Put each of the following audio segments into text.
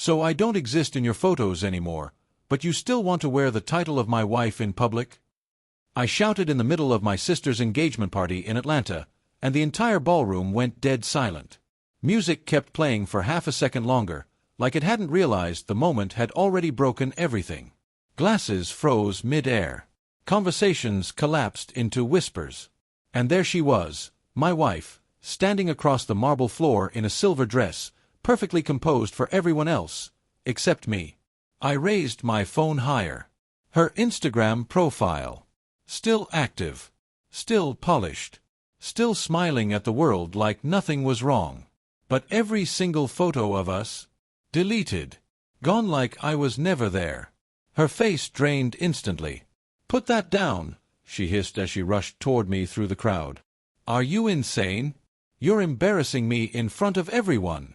So I don't exist in your photos anymore, but you still want to wear the title of my wife in public? I shouted in the middle of my sister's engagement party in Atlanta, and the entire ballroom went dead silent. Music kept playing for half a second longer, like it hadn't realized the moment had already broken everything. Glasses froze mid-air. Conversations collapsed into whispers. And there she was, my wife, standing across the marble floor in a silver dress, perfectly composed for everyone else, except me. I raised my phone higher. Her Instagram profile. Still active. Still polished. Still smiling at the world like nothing was wrong. But every single photo of us, deleted. Gone like I was never there. Her face drained instantly. "Put that down," she hissed as she rushed toward me through the crowd. "Are you insane? You're embarrassing me in front of everyone."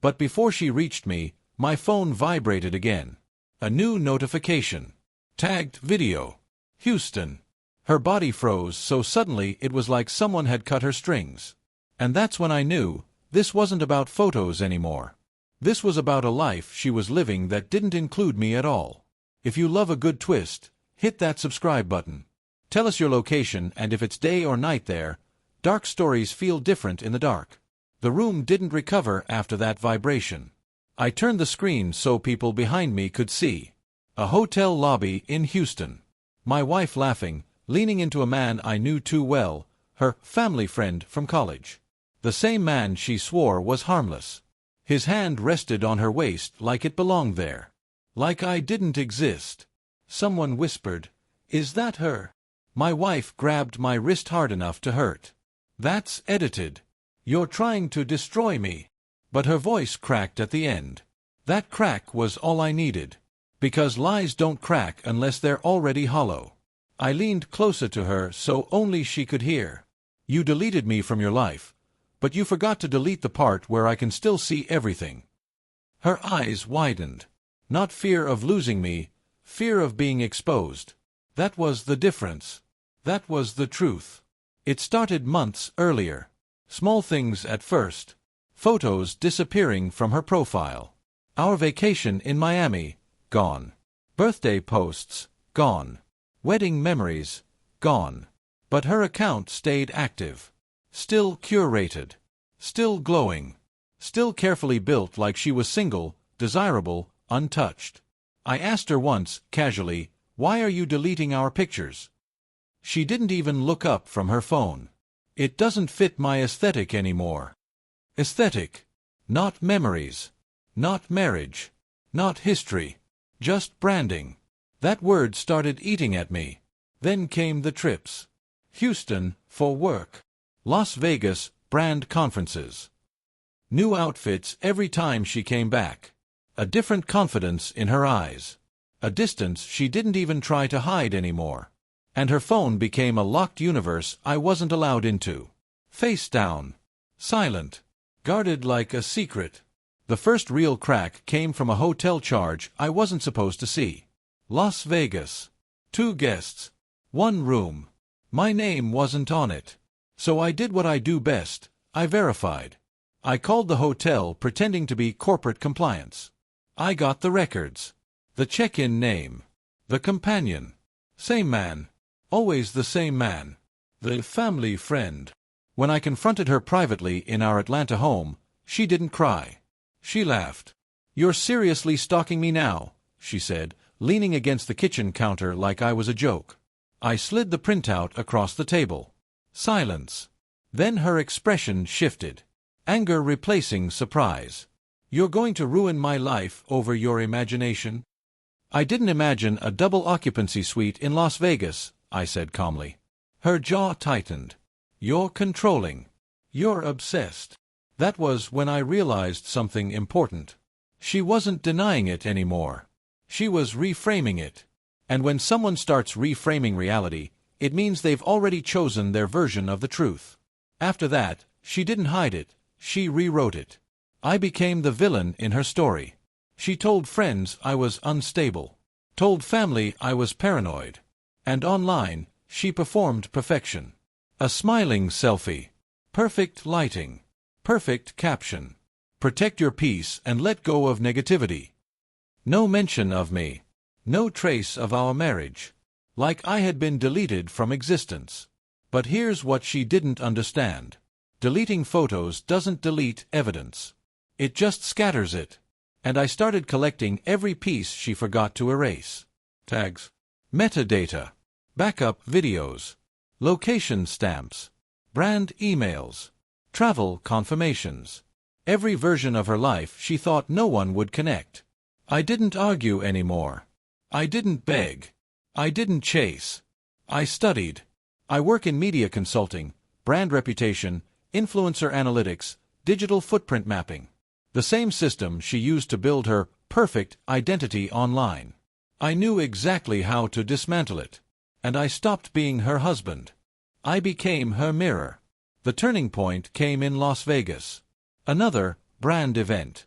But before she reached me, my phone vibrated again. A new notification. Tagged video. Houston. Her body froze so suddenly it was like someone had cut her strings. And that's when I knew, this wasn't about photos anymore. This was about a life she was living that didn't include me at all. If you love a good twist, hit that subscribe button. Tell us your location and if it's day or night there. Dark stories feel different in the dark. The room didn't recover after that vibration. I turned the screen so people behind me could see. A hotel lobby in Houston. My wife laughing, leaning into a man I knew too well, her family friend from college. The same man she swore was harmless. His hand rested on her waist like it belonged there. Like I didn't exist. Someone whispered, "Is that her?" My wife grabbed my wrist hard enough to hurt. "That's edited. You're trying to destroy me." But her voice cracked at the end. That crack was all I needed. Because lies don't crack unless they're already hollow. I leaned closer to her so only she could hear. "You deleted me from your life, but you forgot to delete the part where I can still see everything." Her eyes widened. Not fear of losing me, fear of being exposed. That was the difference. That was the truth. It started months earlier. Small things at first. Photos disappearing from her profile. Our vacation in Miami, gone. Birthday posts, gone. Wedding memories, gone. But her account stayed active. Still curated. Still glowing. Still carefully built like she was single, desirable, untouched. I asked her once, casually, "Why are you deleting our pictures?" She didn't even look up from her phone. "It doesn't fit my aesthetic anymore." Aesthetic. Not memories. Not marriage. Not history. Just branding. That word started eating at me. Then came the trips. Houston, for work. Las Vegas, brand conferences. New outfits every time she came back. A different confidence in her eyes. A distance she didn't even try to hide anymore. And her phone became a locked universe I wasn't allowed into. Face down. Silent. Guarded like a secret. The first real crack came from a hotel charge I wasn't supposed to see. Las Vegas. 2 guests. 1 room. My name wasn't on it. So I did what I do best. I verified. I called the hotel pretending to be corporate compliance. I got the records. The check-in name. The companion. Same man. Always the same man. The family friend. When I confronted her privately in our Atlanta home, she didn't cry. She laughed. "You're seriously stalking me now," she said, leaning against the kitchen counter like I was a joke. I slid the printout across the table. Silence. Then her expression shifted. Anger replacing surprise. "You're going to ruin my life over your imagination?" "I didn't imagine a double occupancy suite in Las Vegas," I said calmly. Her jaw tightened. "You're controlling. You're obsessed." That was when I realized something important. She wasn't denying it anymore. She was reframing it. And when someone starts reframing reality, it means they've already chosen their version of the truth. After that, she didn't hide it, she rewrote it. I became the villain in her story. She told friends I was unstable. Told family I was paranoid. And online, she performed perfection. A smiling selfie. Perfect lighting. Perfect caption. Protect your peace and let go of negativity. No mention of me. No trace of our marriage. Like I had been deleted from existence. But here's what she didn't understand. Deleting photos doesn't delete evidence. It just scatters it. And I started collecting every piece she forgot to erase. Tags. Metadata. Backup videos. Location stamps. Brand emails. Travel confirmations. Every version of her life she thought no one would connect. I didn't argue anymore. I didn't beg. I didn't chase. I studied. I work in media consulting, brand reputation, influencer analytics, digital footprint mapping. The same system she used to build her perfect identity online. I knew exactly how to dismantle it. And I stopped being her husband. I became her mirror. The turning point came in Las Vegas. Another brand event.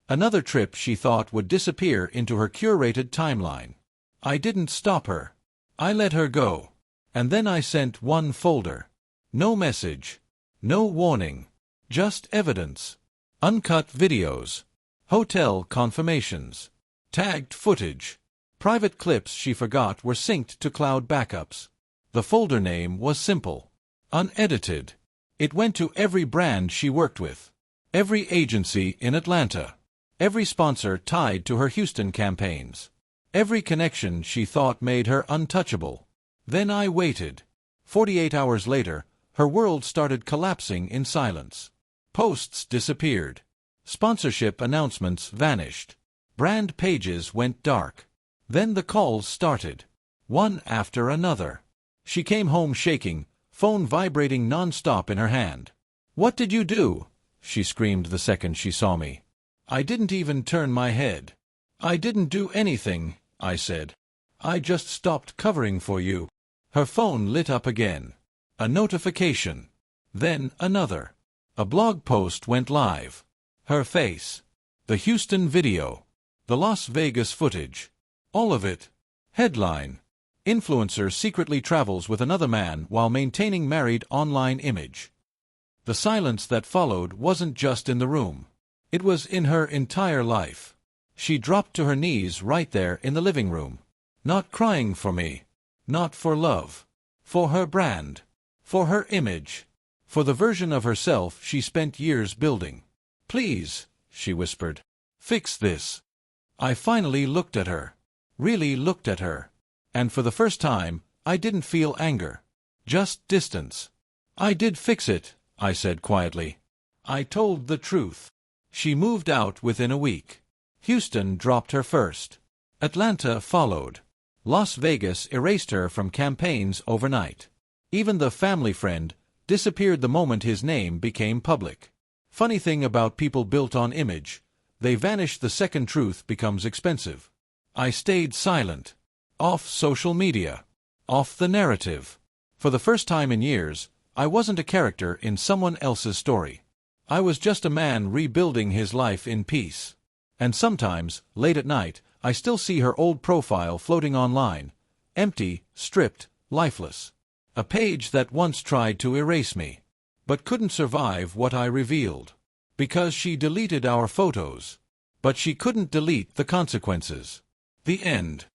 Another trip she thought would disappear into her curated timeline. I didn't stop her. I let her go. And then I sent one folder. No message. No warning. Just evidence. Uncut videos. Hotel confirmations. Tagged footage. Private clips she forgot were synced to cloud backups. The folder name was simple. Unedited. It went to every brand she worked with. Every agency in Atlanta. Every sponsor tied to her Houston campaigns. Every connection she thought made her untouchable. Then I waited. 48 hours later, her world started collapsing in silence. Posts disappeared. Sponsorship announcements vanished. Brand pages went dark. Then the calls started. One after another. She came home shaking, phone vibrating non-stop in her hand. "What did you do?" she screamed the second she saw me. I didn't even turn my head. "I didn't do anything," I said. "I just stopped covering for you." Her phone lit up again. A notification. Then another. A blog post went live. Her face. The Houston video. The Las Vegas footage. All of it. Headline. Influencer secretly travels with another man while maintaining married online image. The silence that followed wasn't just in the room. It was in her entire life. She dropped to her knees right there in the living room. Not crying for me. Not for love. For her brand. For her image. For the version of herself she spent years building. "Please," she whispered. "Fix this." I finally looked at her. Really looked at her. And for the first time, I didn't feel anger. Just distance. "I did fix it," I said quietly. "I told the truth." She moved out within a week. Houston dropped her first. Atlanta followed. Las Vegas erased her from campaigns overnight. Even the family friend disappeared the moment his name became public. Funny thing about people built on image, they vanish the second truth becomes expensive. I stayed silent. Off social media. Off the narrative. For the first time in years, I wasn't a character in someone else's story. I was just a man rebuilding his life in peace. And sometimes, late at night, I still see her old profile floating online. Empty, stripped, lifeless. A page that once tried to erase me. But couldn't survive what I revealed. Because she deleted our photos. But she couldn't delete the consequences. The end.